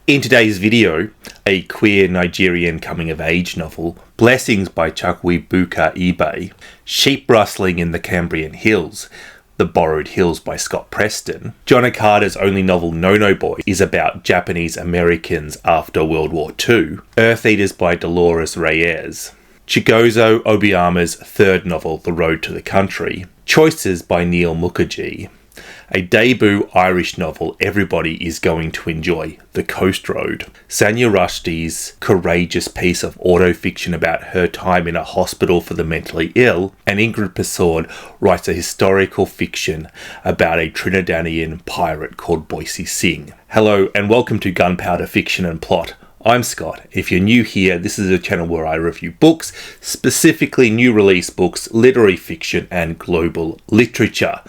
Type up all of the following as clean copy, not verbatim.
In today's video, a queer Nigerian coming-of-age novel, Blessings by Chukwuebuka Ibeh, Sheep Rustling in the Cambrian Hills, The Borrowed Hills by Scott Preston. John Okada's only novel, No Boy, is about Japanese Americans after World War II. Eartheaters by Dolores Reyes. Chigozie Obioma's third novel, The Road to the Country. Choices by Neel Mukherjee. A debut Irish novel everybody is going to enjoy, The Coast Road. Sanya Rushdi's courageous piece of autofiction about her time in a hospital for the mentally ill, and Ingrid Persaud writes a historical fiction about a Trinidadian pirate called Boysie Singh. Hello and welcome to Gunpowder Fiction and Plot. I'm Scott. If you're new here, this is a channel where I review books, specifically new release books, literary fiction, and global literature.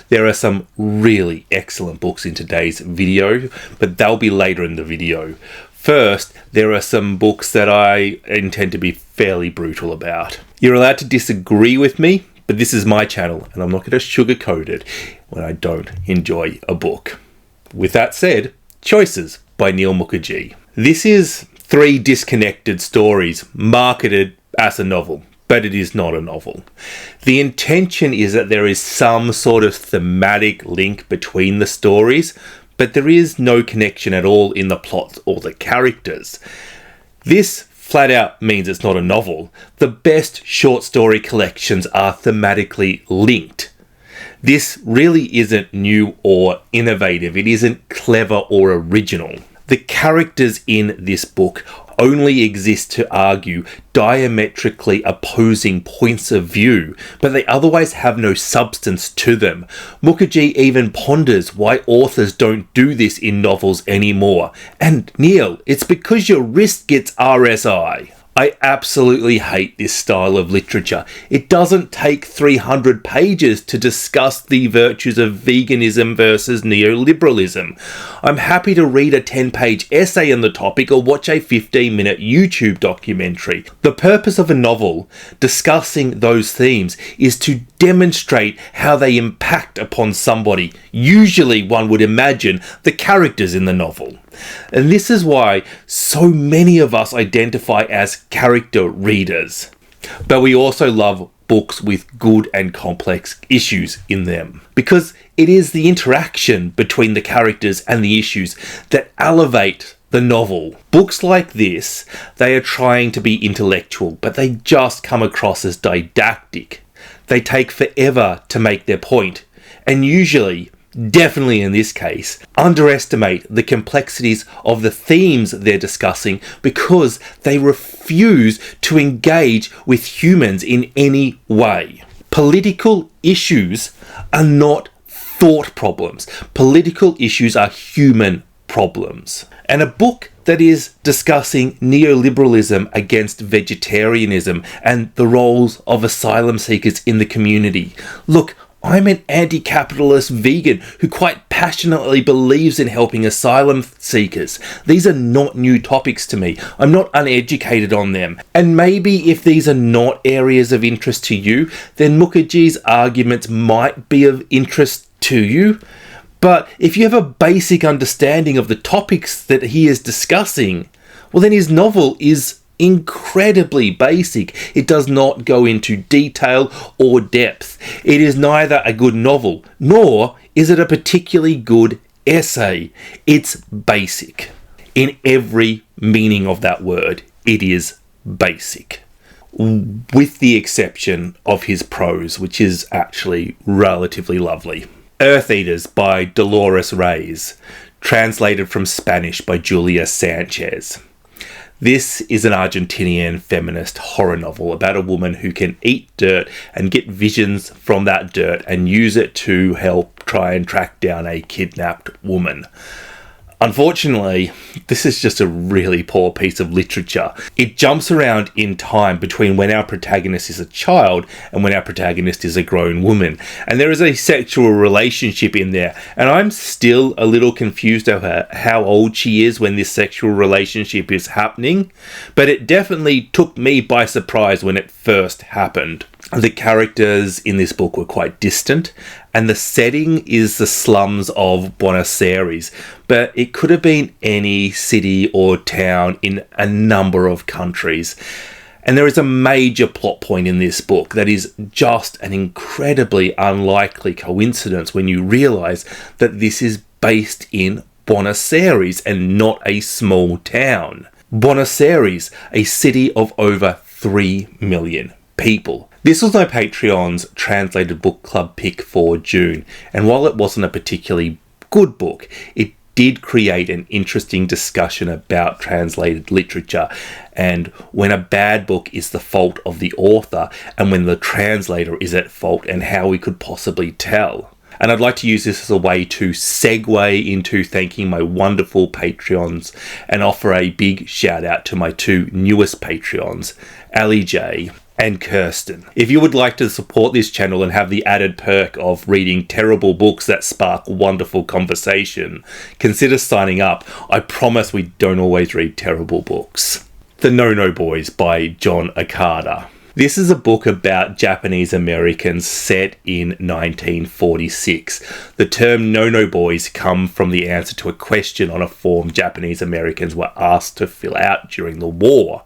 There are some really excellent books in today's video, but they'll be later in the video. First, there are some books that I intend to be fairly brutal about. You're allowed to disagree with me, but this is my channel, and I'm not going to sugarcoat it when I don't enjoy a book. With that said, Choices by Neel Mukherjee. This is three disconnected stories marketed as a novel, but it is not a novel. The intention is that there is some sort of thematic link between the stories, but there is no connection at all in the plot or the characters. This flat out means it's not a novel. The best short story collections are thematically linked. This really isn't new or innovative. It isn't clever or original. The characters in this book only exist to argue diametrically opposing points of view, but they otherwise have no substance to them. Mukherjee even ponders why authors don't do this in novels anymore. And Neel, it's because your wrist gets RSI. I absolutely hate this style of literature. It doesn't take 300 pages to discuss the virtues of veganism versus neoliberalism. I'm happy to read a 10-page essay on the topic or watch a 15-minute YouTube documentary. The purpose of a novel discussing those themes is to demonstrate how they impact upon somebody. Usually, one would imagine, the characters in the novel. And this is why so many of us identify as character readers. But we also love books with good and complex issues in them, because it is the interaction between the characters and the issues that elevate the novel. Books like this, they are trying to be intellectual, but they just come across as didactic. They take forever to make their point, and usually, definitely in this case, underestimate the complexities of the themes they're discussing because they refuse to engage with humans in any way. Political issues are not thought problems. Political issues are human problems. And a book that is discussing neoliberalism against vegetarianism and the roles of asylum seekers in the community. Look, I'm an anti-capitalist vegan who quite passionately believes in helping asylum seekers. These are not new topics to me. I'm not uneducated on them. And maybe if these are not areas of interest to you, then Mukherjee's arguments might be of interest to you. But if you have a basic understanding of the topics that he is discussing, well then his novel is incredibly basic. It does not go into detail or depth. It is neither a good novel, nor is it a particularly good essay. It's basic. In every meaning of that word, it is basic. With the exception of his prose, which is actually relatively lovely. Eartheaters by Dolores Reyes, translated from Spanish by Julia Sanchez. This is an Argentinian feminist horror novel about a woman who can eat dirt and get visions from that dirt and use it to help try and track down a kidnapped woman. Unfortunately, this is just a really poor piece of literature. It jumps around in time between when our protagonist is a child and when our protagonist is a grown woman. And there is a sexual relationship in there. And I'm still a little confused over how old she is when this sexual relationship is happening. But it definitely took me by surprise when it first happened. The characters in this book were quite distant and the setting is the slums of Buenos Aires, but it could have been any city or town in a number of countries. And there is a major plot point in this book that is just an incredibly unlikely coincidence when you realise that this is based in Buenos Aires and not a small town. Buenos Aires, a city of over 3 million people. This was my Patreon's translated book club pick for June, and while it wasn't a particularly good book, it did create an interesting discussion about translated literature and when a bad book is the fault of the author and when the translator is at fault and how we could possibly tell. And I'd like to use this as a way to segue into thanking my wonderful Patreons and offer a big shout out to my two newest Patreons, Ali J and Kirsten. If you would like to support this channel and have the added perk of reading terrible books that spark wonderful conversation, consider signing up. I promise we don't always read terrible books. The No-No Boys by John Okada. This is a book about Japanese Americans set in 1946. The term no-no boys come from the answer to a question on a form Japanese Americans were asked to fill out during the war.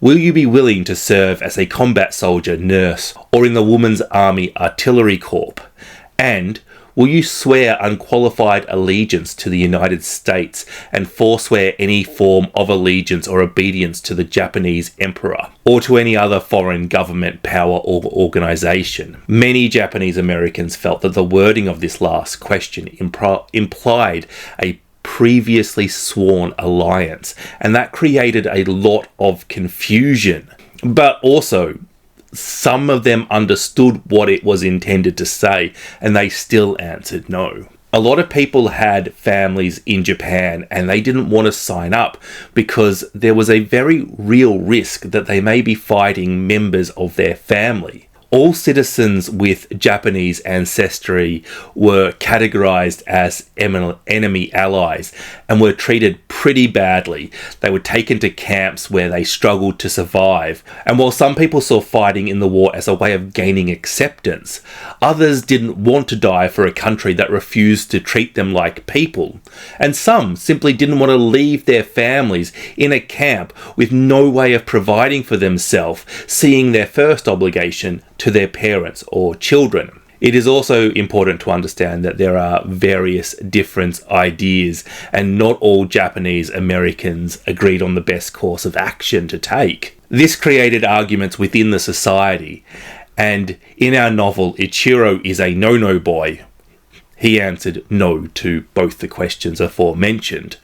Will you be willing to serve as a combat soldier, nurse, or in the Women's Army Artillery Corps? And will you swear unqualified allegiance to the United States and forswear any form of allegiance or obedience to the Japanese emperor or to any other foreign government, power or organization? Many Japanese Americans felt that the wording of this last question implied a previously sworn alliance, and that created a lot of confusion. But also, some of them understood what it was intended to say, and they still answered no. A lot of people had families in Japan and they didn't want to sign up because there was a very real risk that they may be fighting members of their family. All citizens with Japanese ancestry were categorized as enemy allies and were treated pretty badly. They were taken to camps where they struggled to survive. And while some people saw fighting in the war as a way of gaining acceptance, others didn't want to die for a country that refused to treat them like people. And some simply didn't want to leave their families in a camp with no way of providing for themselves, seeing their first obligation to their parents or children. It is also important to understand that there are various different ideas and not all Japanese Americans agreed on the best course of action to take. This created arguments within the society, and in our novel, Ichiro is a no-no boy. He answered no to both the questions aforementioned,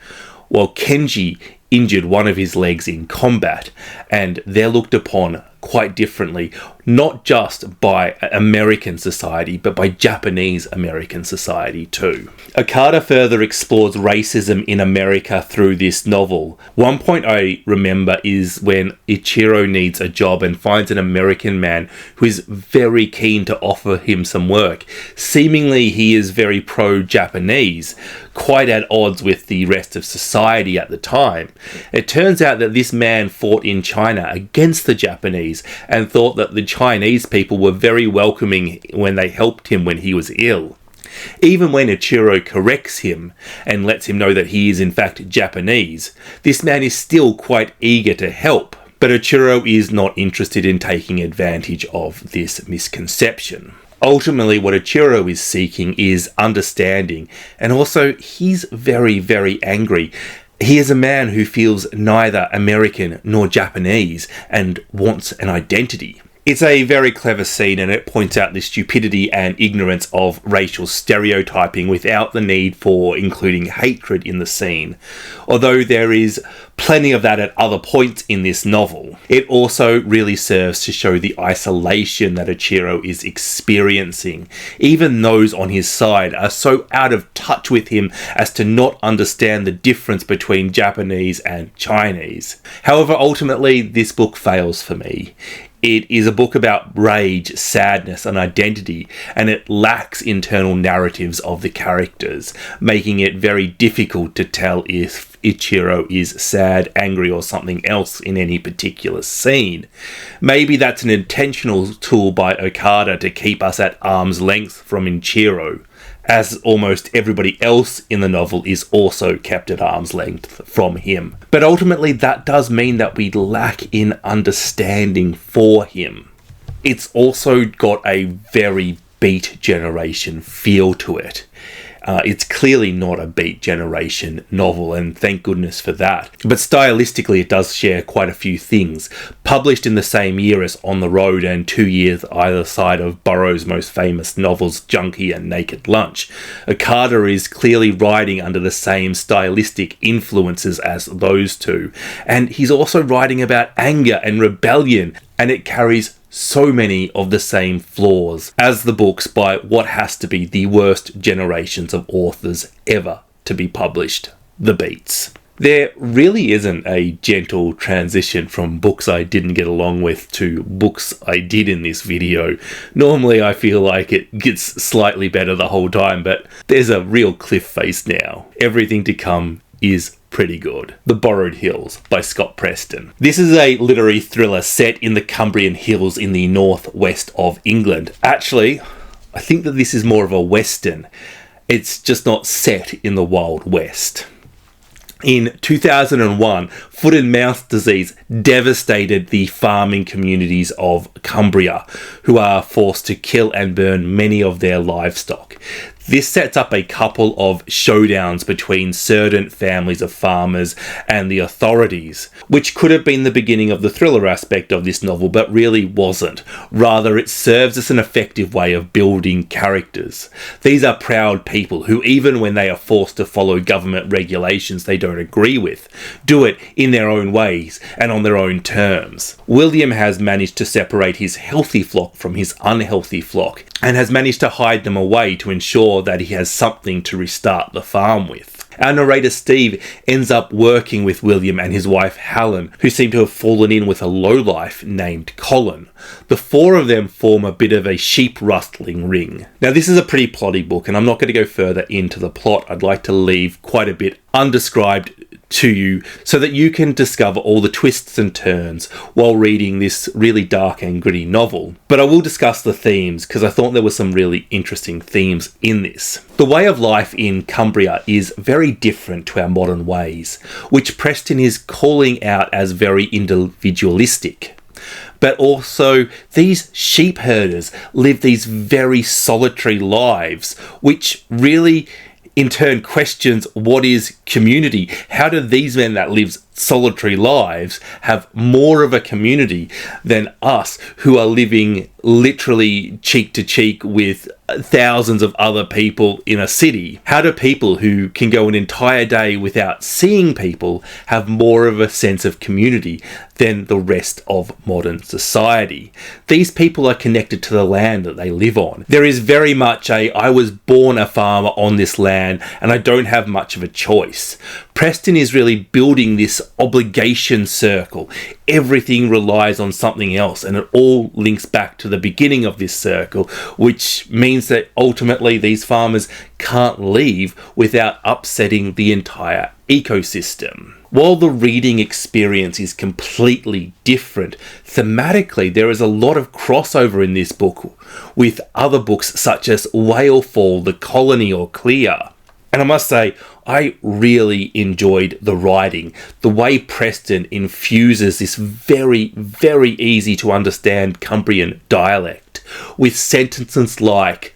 while Kenji injured one of his legs in combat, and they're looked upon quite differently, not just by American society, but by Japanese American society too. Okada further explores racism in America through this novel. One point I remember is when Ichiro needs a job and finds an American man who is very keen to offer him some work. Seemingly he is very pro-Japanese, quite at odds with the rest of society at the time. It turns out that this man fought in China against the Japanese and thought that the Chinese people were very welcoming when they helped him when he was ill. Even when Ichiro corrects him and lets him know that he is in fact Japanese, this man is still quite eager to help. But Ichiro is not interested in taking advantage of this misconception. Ultimately, what Ichiro is seeking is understanding, and also he's very, very angry. He is a man who feels neither American nor Japanese and wants an identity. It's a very clever scene, and it points out the stupidity and ignorance of racial stereotyping without the need for including hatred in the scene. Although there is plenty of that at other points in this novel, it also really serves to show the isolation that Ichiro is experiencing. Even those on his side are so out of touch with him as to not understand the difference between Japanese and Chinese. However, ultimately, this book fails for me. It is a book about rage, sadness, and identity, and it lacks internal narratives of the characters, making it very difficult to tell if Ichiro is sad, angry, or something else in any particular scene. Maybe that's an intentional tool by Okada to keep us at arm's length from Ichiro, as almost everybody else in the novel is also kept at arm's length from him. But ultimately that does mean that we lack in understanding for him. It's also got a very Beat Generation feel to it. It's clearly not a Beat Generation novel, and thank goodness for that. But stylistically, it does share quite a few things. Published in the same year as On the Road and 2 years either side of Burroughs' most famous novels, Junkie and Naked Lunch, Okada is clearly writing under the same stylistic influences as those two. And he's also writing about anger and rebellion, and it carries so many of the same flaws as the books by what has to be the worst generations of authors ever to be published, the Beats. There really isn't a gentle transition from books I didn't get along with to books I did in this video. Normally I feel like it gets slightly better the whole time, but there's a real cliff face now. Everything to come is pretty good. The Borrowed Hills by Scott Preston. This is a literary thriller set in the Cumbrian Hills in the northwest of England. Actually, I think that this is more of a western. It's just not set in the Wild West. In 2001, foot and mouth disease devastated the farming communities of Cumbria, who are forced to kill and burn many of their livestock. This sets up a couple of showdowns between certain families of farmers and the authorities, which could have been the beginning of the thriller aspect of this novel, but really wasn't. Rather, it serves as an effective way of building characters. These are proud people who, even when they are forced to follow government regulations they don't agree with, do it in their own ways and on their own terms. William has managed to separate his healthy flock from his unhealthy flock, and has managed to hide them away to ensure that he has something to restart the farm with. Our narrator Steve ends up working with William and his wife Helen, who seem to have fallen in with a lowlife named Colin. The four of them form a bit of a sheep rustling ring. Now this is a pretty plotty book, and I'm not going to go further into the plot. I'd like to leave quite a bit undescribed to you so that you can discover all the twists and turns while reading this really dark and gritty novel. But I will discuss the themes because I thought there were some really interesting themes in this. The way of life in Cumbria is very different to our modern ways, which Preston is calling out as very individualistic. But also, these sheep herders live these very solitary lives, which really in turn questions what is community. How do these men that live solitary lives have more of a community than us who are living literally cheek to cheek with thousands of other people in a city? How do people who can go an entire day without seeing people have more of a sense of community than the rest of modern society? These people are connected to the land that they live on. There is very much I was born a farmer on this land and I don't have much of a choice. Preston is really building this obligation circle. Everything relies on something else, and it all links back to the beginning of this circle, which means that ultimately these farmers can't leave without upsetting the entire ecosystem. While the reading experience is completely different, thematically there is a lot of crossover in this book with other books such as Whalefall, The Colony, or Clear. And I must say, I really enjoyed the writing. The way Preston infuses this very, very easy to understand Cumbrian dialect with sentences like,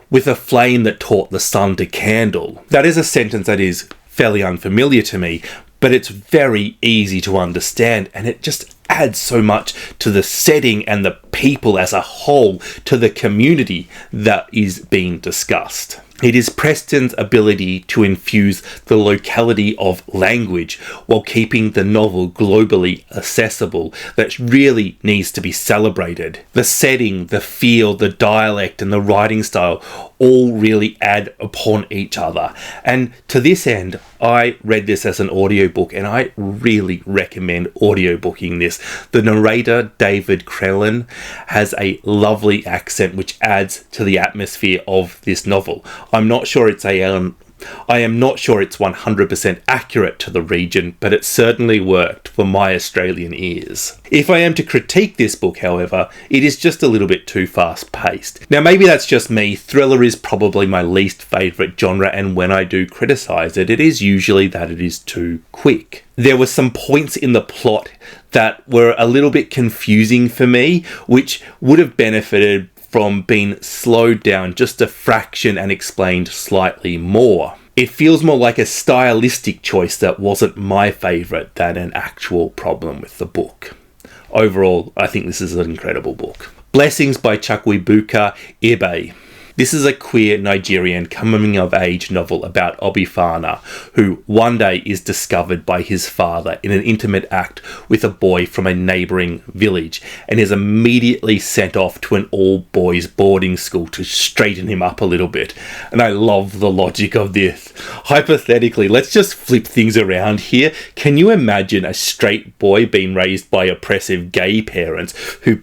with a flame that taught the sun to candle. That is a sentence that is fairly unfamiliar to me, but it's very easy to understand, and it just adds so much to the setting and the people as a whole, to the community that is being discussed. It is Preston's ability to infuse the locality of language while keeping the novel globally accessible that really needs to be celebrated. The setting, the feel, the dialect, and the writing style all really add upon each other. And to this end, I read this as an audiobook, and I really recommend audiobooking this. The narrator, David Krellin, has a lovely accent which adds to the atmosphere of this novel. I'm not sure it's a I am not sure it's 100% accurate to the region, but it certainly worked for my Australian ears. If I am to critique this book, however, it is just a little bit too fast-paced. Now, maybe that's just me. Thriller is probably my least favourite genre, and when I do criticise it, it is usually that it is too quick. There were some points in the plot that were a little bit confusing for me, which would have benefited from being slowed down just a fraction and explained slightly more. It feels more like a stylistic choice that wasn't my favourite than an actual problem with the book. Overall, I think this is an incredible book. Blessings by Chukwuebuka, Ibeh. This is a queer Nigerian coming-of-age novel about Obifana, who one day is discovered by his father in an intimate act with a boy from a neighbouring village and is immediately sent off to an all-boys boarding school to straighten him up a little bit. And I love the logic of this. Hypothetically, let's just flip things around here. Can you imagine a straight boy being raised by oppressive gay parents who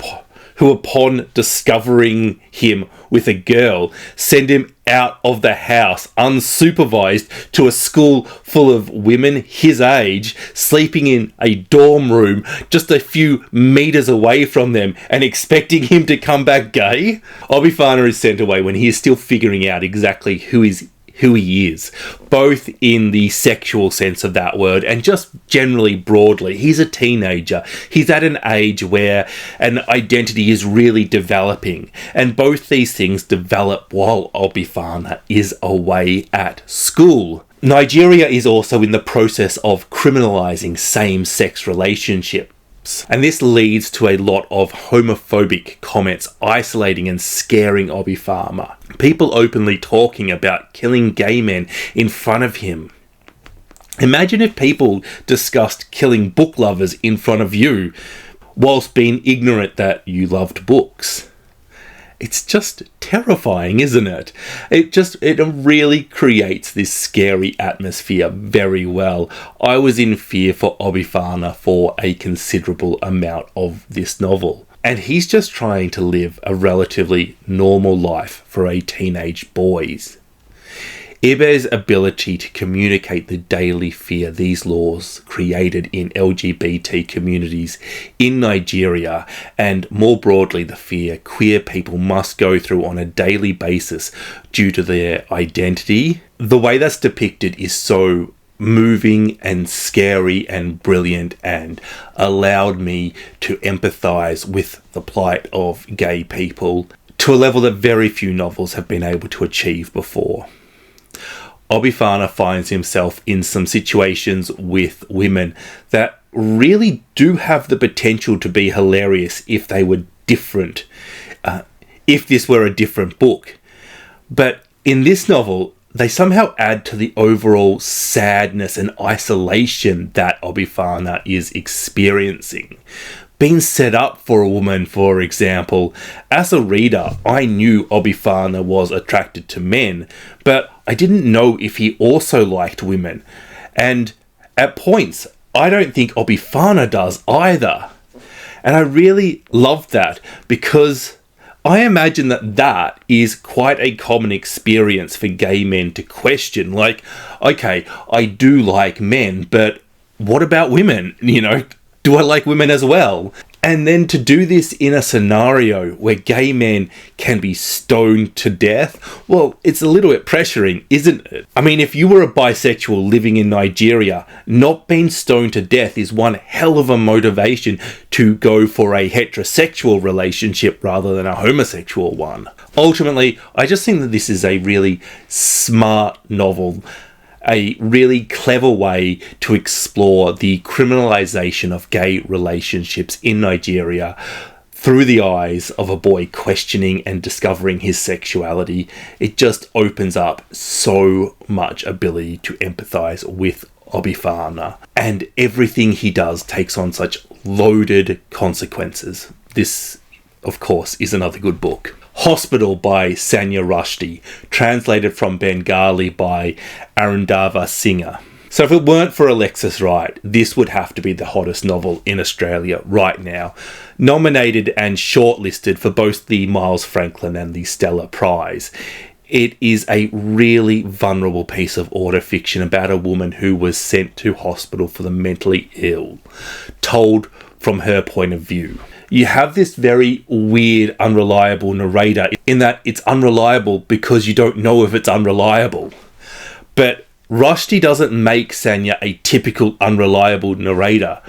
upon discovering him with a girl, send him out of the house unsupervised to a school full of women his age, sleeping in a dorm room just a few meters away from them and expecting him to come back gay? Obifana is sent away when he is still figuring out exactly who he is, both in the sexual sense of that word and just generally broadly. He's a teenager. He's at an age where an identity is really developing, and both these things develop while Obifana is away at school. Nigeria is also in the process of criminalising same-sex relationships. And this leads to a lot of homophobic comments isolating and scaring Obifana. People openly talking about killing gay men in front of him. Imagine if people discussed killing book lovers in front of you whilst being ignorant that you loved books. It's just terrifying, isn't it? It really creates this scary atmosphere very well. I was in fear for Obifana for a considerable amount of this novel. And he's just trying to live a relatively normal life for a teenage boy. Ibeh's ability to communicate the daily fear these laws created in LGBT communities in Nigeria, and more broadly the fear queer people must go through on a daily basis due to their identity, the way that's depicted is so moving and scary and brilliant, and allowed me to empathise with the plight of gay people to a level that very few novels have been able to achieve before. Obifana finds himself in some situations with women that really do have the potential to be hilarious if they were different, if this were a different book. But in this novel, they somehow add to the overall sadness and isolation that Obifana is experiencing. Being set up for a woman, for example. As a reader, I knew Obifana was attracted to men, but I didn't know if he also liked women. And at points, I don't think Obifana does either. And I really loved that, because I imagine that is quite a common experience for gay men to question. Like, okay, I do like men, but what about women? Do I like women as well? And then to do this in a scenario where gay men can be stoned to death, well, it's a little bit pressuring, isn't it? I mean, if you were a bisexual living in Nigeria, not being stoned to death is one hell of a motivation to go for a heterosexual relationship rather than a homosexual one. Ultimately, I just think that this is a really smart novel, a really clever way to explore the criminalisation of gay relationships in Nigeria through the eyes of a boy questioning and discovering his sexuality. It just opens up so much ability to empathise with Obifana, and everything he does takes on such loaded consequences. This, of course, is another good book. Hospital by Sanya Rushdi, translated from Bengali by Arunava Sinha. So if it weren't for Alexis Wright, this would have to be the hottest novel in Australia right now. Nominated and shortlisted for both the Miles Franklin and the Stella Prize. It is a really vulnerable piece of author fiction about a woman who was sent to hospital for the mentally ill, told from her point of view. You have this very weird, unreliable narrator in that it's unreliable because you don't know if it's unreliable. But Rushdi doesn't make Sanya a typical unreliable narrator.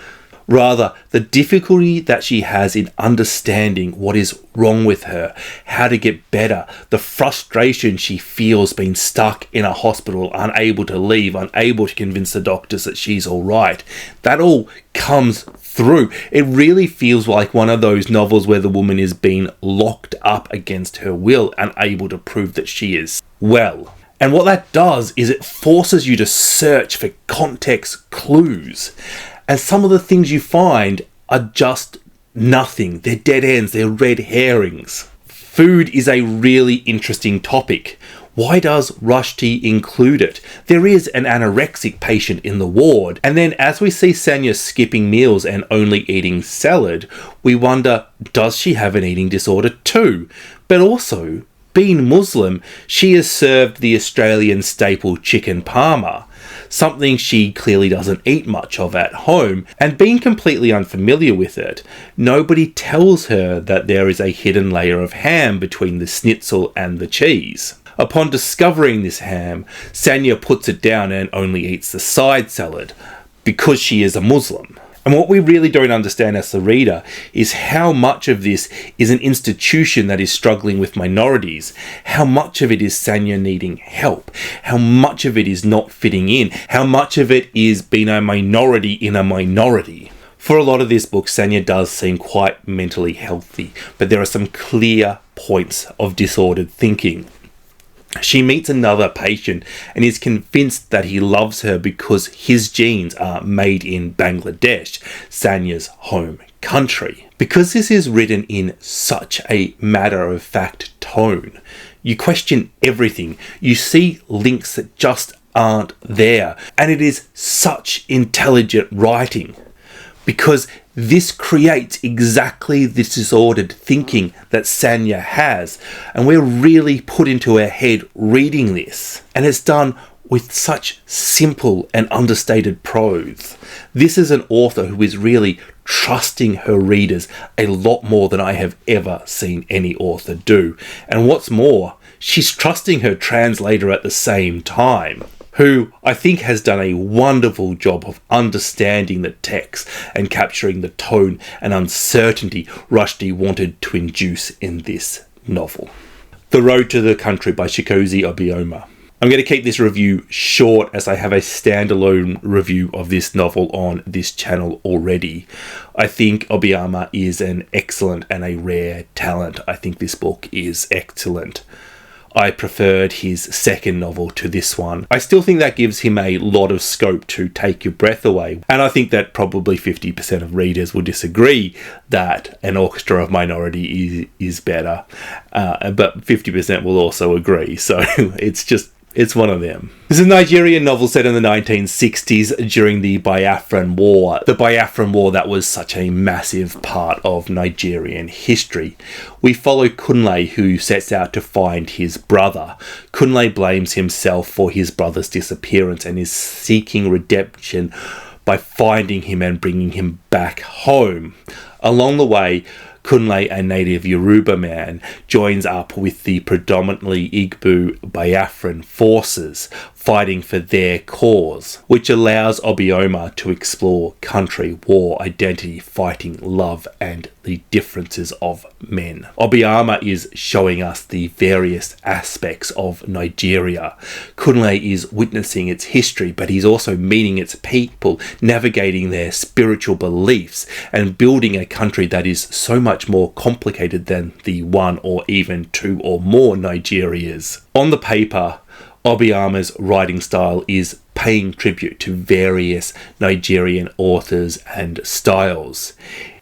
Rather, the difficulty that she has in understanding what is wrong with her, how to get better, the frustration she feels being stuck in a hospital, unable to leave, unable to convince the doctors that she's all right, that all comes through. It really feels like one of those novels where the woman is being locked up against her will, unable to prove that she is well. And what that does is it forces you to search for context clues. And some of the things you find are just nothing. They're dead ends. They're red herrings. Food is a really interesting topic. Why does Rushdi include it? There is an anorexic patient in the ward. And then as we see Sanya skipping meals and only eating salad, we wonder, does she have an eating disorder too? But also, being Muslim, she is served the Australian staple chicken parma, something she clearly doesn't eat much of at home, and being completely unfamiliar with it, nobody tells her that there is a hidden layer of ham between the schnitzel and the cheese. Upon discovering this ham, Sanya puts it down and only eats the side salad, because she is a Muslim. And what we really don't understand as the reader is how much of this is an institution that is struggling with minorities, how much of it is Sanya needing help, how much of it is not fitting in, how much of it is being a minority in a minority. For a lot of this book, Sanya does seem quite mentally healthy, but there are some clear points of disordered thinking. She meets another patient and is convinced that he loves her because his genes are made in Bangladesh, Sanya's home country. Because this is written in such a matter-of-fact tone, you question everything. You see links that just aren't there. And it is such intelligent writing, because this creates exactly this disordered thinking that Sanya has, and we're really put into our head reading this, and it's done with such simple and understated prose. This is an author who is really trusting her readers a lot more than I have ever seen any author do, and what's more, she's trusting her translator at the same time, who I think has done a wonderful job of understanding the text and capturing the tone and uncertainty Rushdi wanted to induce in this novel. The Road to the Country by Chigozie Obioma. I'm going to keep this review short as I have a standalone review of this novel on this channel already. I think Obioma is an excellent and a rare talent. I think this book is excellent. I preferred his second novel to this one. I still think that gives him a lot of scope to take your breath away. And I think that probably 50% of readers will disagree that An Orchestra of Minority is better. But 50% will also agree. So it's one of them. This is a Nigerian novel set in the 1960s during the Biafran War. The Biafran War that was such a massive part of Nigerian history. We follow Kunle, who sets out to find his brother. Kunle blames himself for his brother's disappearance and is seeking redemption by finding him and bringing him back home. Along the way, Kunle, a native Yoruba man, joins up with the predominantly Igbo Biafran forces, fighting for their cause, which allows Obioma to explore country, war, identity, fighting, love, and the differences of men. Obioma is showing us the various aspects of Nigeria. Kunle is witnessing its history, but he's also meeting its people, navigating their spiritual beliefs, and building a country that is so much more complicated than the one or even two or more Nigerias. On the paper, Obioma's writing style is paying tribute to various Nigerian authors and styles.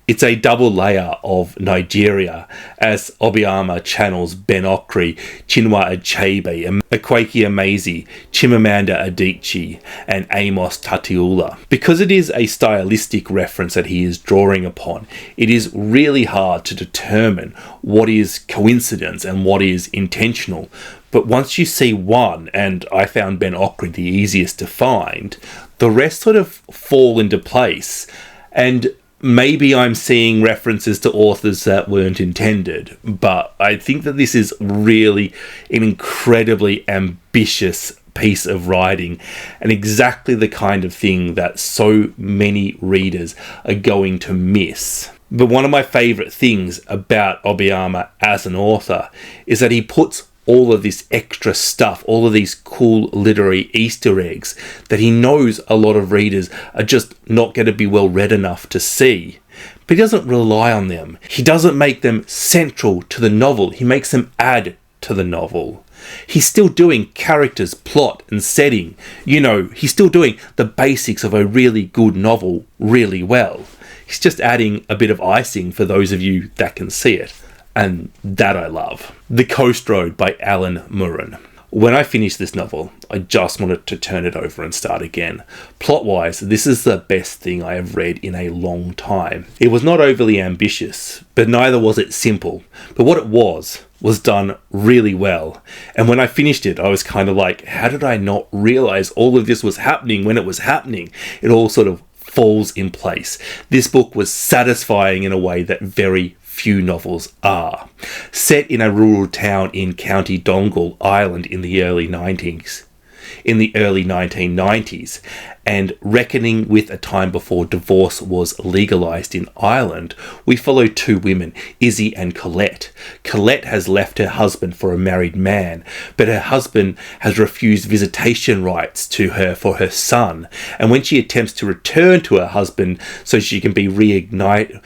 It's a double layer of Nigeria as Obioma channels Ben Okri, Chinua Achebe, Akwaeke Emezi, Chimamanda Adichie, and Amos Tatiula. Because it is a stylistic reference that he is drawing upon, it is really hard to determine what is coincidence and what is intentional. But once you see one, and I found Ben Okri the easiest to find, the rest sort of fall into place. And maybe I'm seeing references to authors that weren't intended, but I think that this is really an incredibly ambitious piece of writing and exactly the kind of thing that so many readers are going to miss. But one of my favourite things about Obioma as an author is that he puts all of this extra stuff, all of these cool literary Easter eggs that he knows a lot of readers are just not going to be well read enough to see. But he doesn't rely on them. He doesn't make them central to the novel. He makes them add to the novel. He's still doing characters, plot and setting. You know, he's still doing the basics of a really good novel really well. He's just adding a bit of icing for those of you that can see it. And that I love. The Coast Road by Alan Murrin. When I finished this novel, I just wanted to turn it over and start again. Plot-wise, this is the best thing I have read in a long time. It was not overly ambitious, but neither was it simple. But what it was done really well. And when I finished it, I was kind of like, how did I not realize all of this was happening when it was happening? It all sort of falls in place. This book was satisfying in a way that very few novels are. Set in a rural town in County Donegal, Ireland in the early 1990s, and reckoning with a time before divorce was legalised in Ireland, we follow two women, Izzy and Colette. Colette has left her husband for a married man, but her husband has refused visitation rights to her for her son, and when she attempts to return to her husband so she can be reunited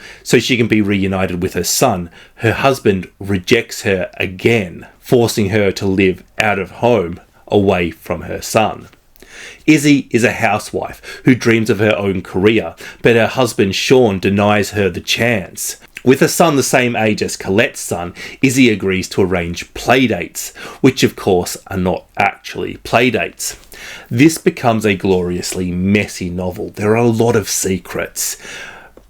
with her son, her husband rejects her again, forcing her to live out of home, away from her son. Izzy is a housewife who dreams of her own career, but her husband Sean denies her the chance. With a son the same age as Colette's son, Izzy agrees to arrange playdates, which of course are not actually playdates. This becomes a gloriously messy novel. There are a lot of secrets,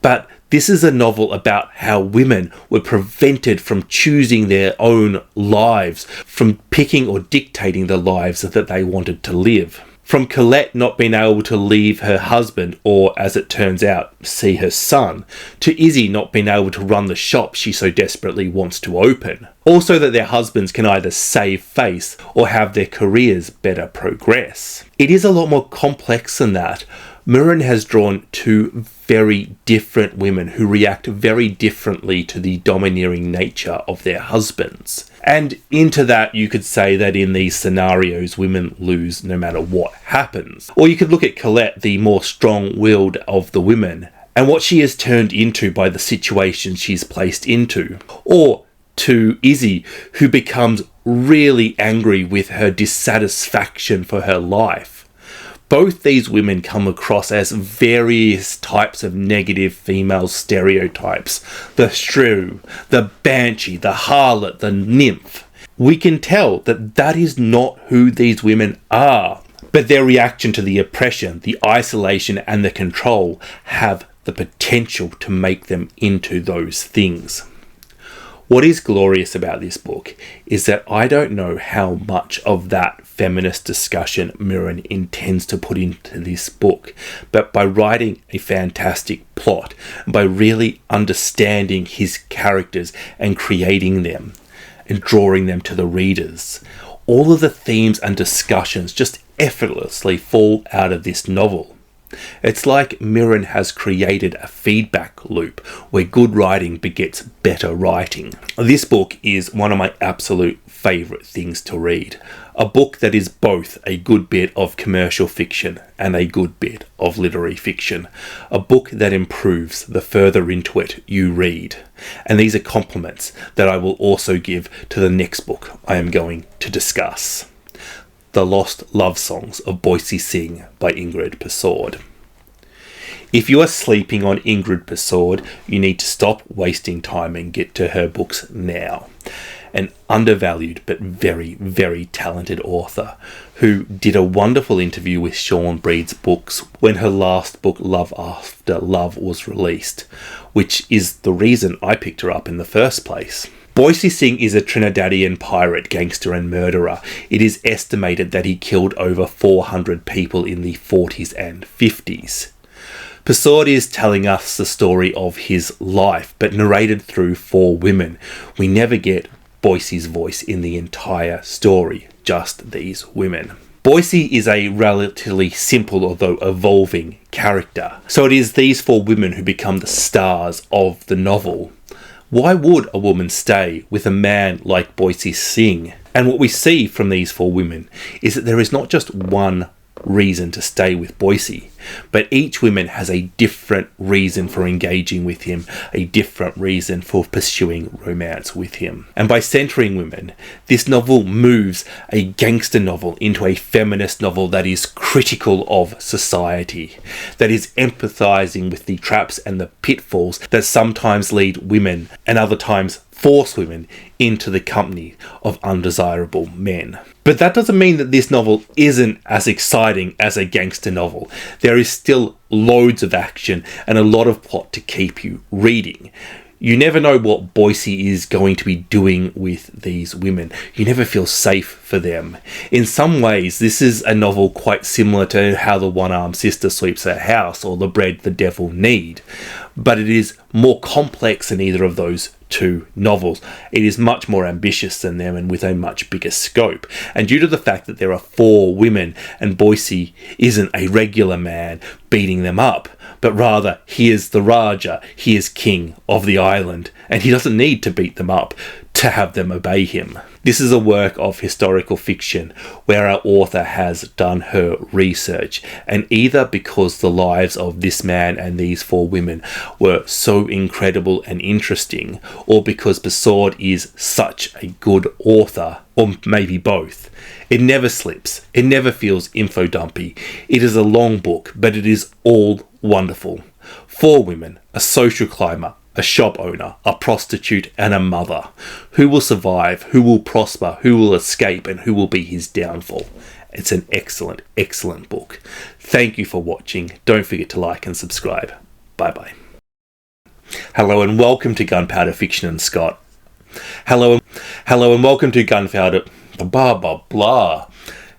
but this is a novel about how women were prevented from choosing their own lives, from picking or dictating the lives that they wanted to live. From Colette not being able to leave her husband or, as it turns out, see her son, to Izzy not being able to run the shop she so desperately wants to open. Also that their husbands can either save face or have their careers better progress. It is a lot more complex than that. Murrin has drawn two very different women who react very differently to the domineering nature of their husbands. And into that, you could say that in these scenarios, women lose no matter what happens. Or you could look at Colette, the more strong-willed of the women, and what she is turned into by the situation she's placed into. Or to Izzy, who becomes really angry with her dissatisfaction for her life. Both these women come across as various types of negative female stereotypes. The shrew, the banshee, the harlot, the nymph. We can tell that that is not who these women are. But their reaction to the oppression, the isolation and the control have the potential to make them into those things. What is glorious about this book is that I don't know how much of that feminist discussion Murrin intends to put into this book, but by writing a fantastic plot, by really understanding his characters and creating them and drawing them to the readers, all of the themes and discussions just effortlessly fall out of this novel. It's like Murrin has created a feedback loop where good writing begets better writing. This book is one of my absolute favourite things to read. A book that is both a good bit of commercial fiction and a good bit of literary fiction. A book that improves the further into it you read. And these are compliments that I will also give to the next book I am going to discuss. The Lost Love Songs of Boysie Singh by Ingrid Persaud. If you are sleeping on Ingrid Persaud, you need to stop wasting time and get to her books now. An undervalued but very, very talented author who did a wonderful interview with Sean Breed's books when her last book, Love After Love, was released, which is the reason I picked her up in the first place. Boysie Singh is a Trinidadian pirate, gangster and murderer. It is estimated that he killed over 400 people in the 40s and 50s. Persaud is telling us the story of his life, but narrated through 4 women. We never get Boysie's voice in the entire story, just these women. Boysie is a relatively simple, although evolving, character. So it is these 4 women who become the stars of the novel. Why would a woman stay with a man like Boysie Singh? And what we see from these 4 women is that there is not just one reason to stay with Boysie, but each woman has a different reason for engaging with him, a different reason for pursuing romance with him. And by centering women, this novel moves a gangster novel into a feminist novel that is critical of society, that is empathizing with the traps and the pitfalls that sometimes lead women and other times force women into the company of undesirable men. But that doesn't mean that this novel isn't as exciting as a gangster novel. There is still loads of action and a lot of plot to keep you reading. You never know what Boysie is going to be doing with these women. You never feel safe for them. In some ways, this is a novel quite similar to How the One-Armed Sister Sweeps Her House or The Bread the Devil Need, but it is more complex than either of those 2 novels. It is much more ambitious than them and with a much bigger scope. And due to the fact that there are 4 women and Boysie isn't a regular man beating them up, but rather he is the Raja, he is king of the island, and he doesn't need to beat them up to have them obey him. This is a work of historical fiction where our author has done her research, and either because the lives of this man and these 4 women were so incredible and interesting, or because Persaud is such a good author, or maybe both. It never slips, it never feels info-dumpy. It is a long book, but it is all wonderful. 4 women, a social climber, a shop owner, a prostitute, and a mother. Who will survive, who will prosper, who will escape, and who will be his downfall? It's an excellent, excellent book. Thank you for watching. Don't forget to like and subscribe. Bye-bye. Hello and welcome to Gunpowder Fiction and Scott. Hello and welcome to Gunpowder... blah, blah, blah.